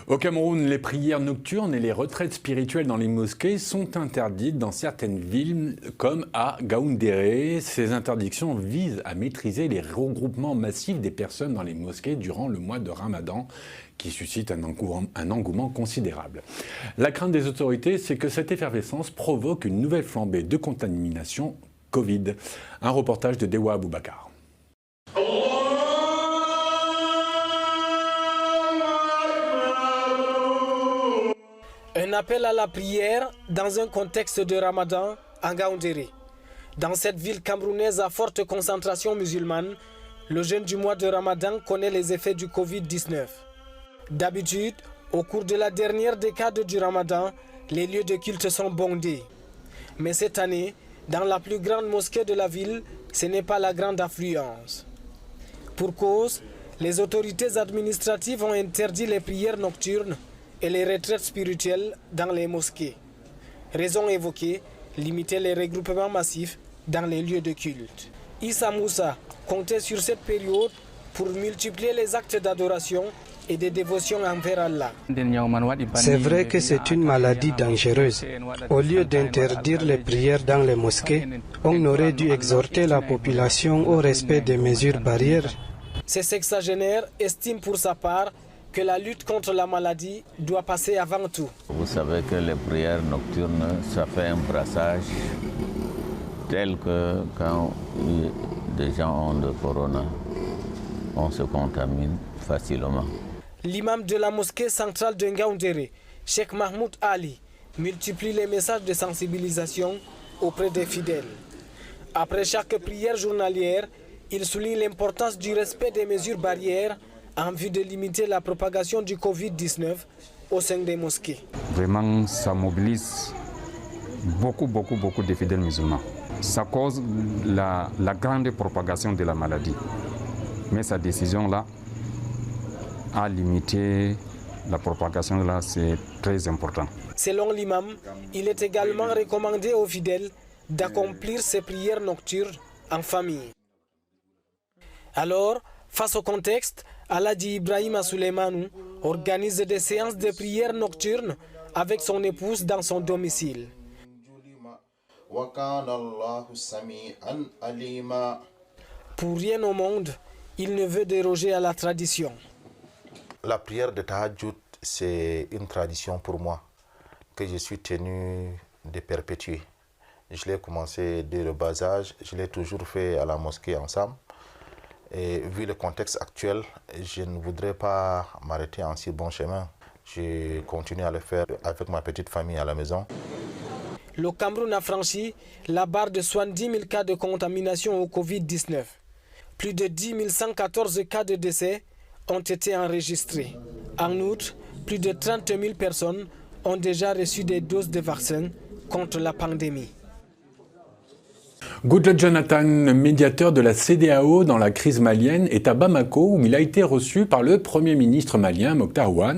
Au Cameroun, les prières nocturnes et les retraites spirituelles dans les mosquées sont interdites dans certaines villes comme à Gaoundéré. Ces interdictions visent à maîtriser les regroupements massifs des personnes dans les mosquées durant le mois de Ramadan qui suscite un engouement considérable. La crainte des autorités, c'est que cette effervescence provoque une nouvelle flambée de contamination Covid. Un reportage de Dewa Aboubakar. Un appel à la prière dans un contexte de Ramadan à Gaoundéré. Dans cette ville camerounaise à forte concentration musulmane, le jeûne du mois de Ramadan connaît les effets du Covid-19. D'habitude, au cours de la dernière décade du Ramadan, les lieux de culte sont bondés. Mais cette année, dans la plus grande mosquée de la ville, ce n'est pas la grande affluence. Pour cause, les autorités administratives ont interdit les prières nocturnes et les retraites spirituelles dans les mosquées. Raison évoquée, limiter les regroupements massifs dans les lieux de culte. Issa Moussa comptait sur cette période pour multiplier les actes d'adoration et de dévotion envers Allah. C'est vrai que c'est une maladie dangereuse. Au lieu d'interdire les prières dans les mosquées, on aurait dû exhorter la population au respect des mesures barrières. Ce sexagénaire estime pour sa part que la lutte contre la maladie doit passer avant tout. Vous savez que les prières nocturnes, ça fait un brassage tel que quand des gens ont de corona, on se contamine facilement. L'imam de la mosquée centrale de Ngaoundéré, Cheikh Mahmoud Ali, multiplie les messages de sensibilisation auprès des fidèles. Après chaque prière journalière, il souligne l'importance du respect des mesures barrières en vue de limiter la propagation du Covid-19 au sein des mosquées. Vraiment, ça mobilise beaucoup de fidèles musulmans. Ça cause la grande propagation de la maladie. Mais sa décision-là, à limiter la propagation, là, c'est très important. Selon l'imam, il est également recommandé aux fidèles d'accomplir ces prières nocturnes en famille. Alors, face au contexte, Alhaji Ibrahima Souleymanou organise des séances de prières nocturnes avec son épouse dans son domicile. Pour rien au monde, il ne veut déroger à la tradition. La prière de Tahajjud, c'est une tradition pour moi que je suis tenu de perpétuer. Je l'ai commencé dès le bas âge, je l'ai toujours fait à la mosquée ensemble. Et vu le contexte actuel, je ne voudrais pas m'arrêter en si bon chemin. Je continue à le faire avec ma petite famille à la maison. Le Cameroun a franchi la barre de 70 000 cas de contamination au Covid-19. Plus de 10 114 cas de décès ont été enregistrés. En outre, plus de 30 000 personnes ont déjà reçu des doses de vaccins contre la pandémie. Goodluck Jonathan, médiateur de la CEDEAO dans la crise malienne, est à Bamako où il a été reçu par le Premier ministre malien Mokhtar Ouane.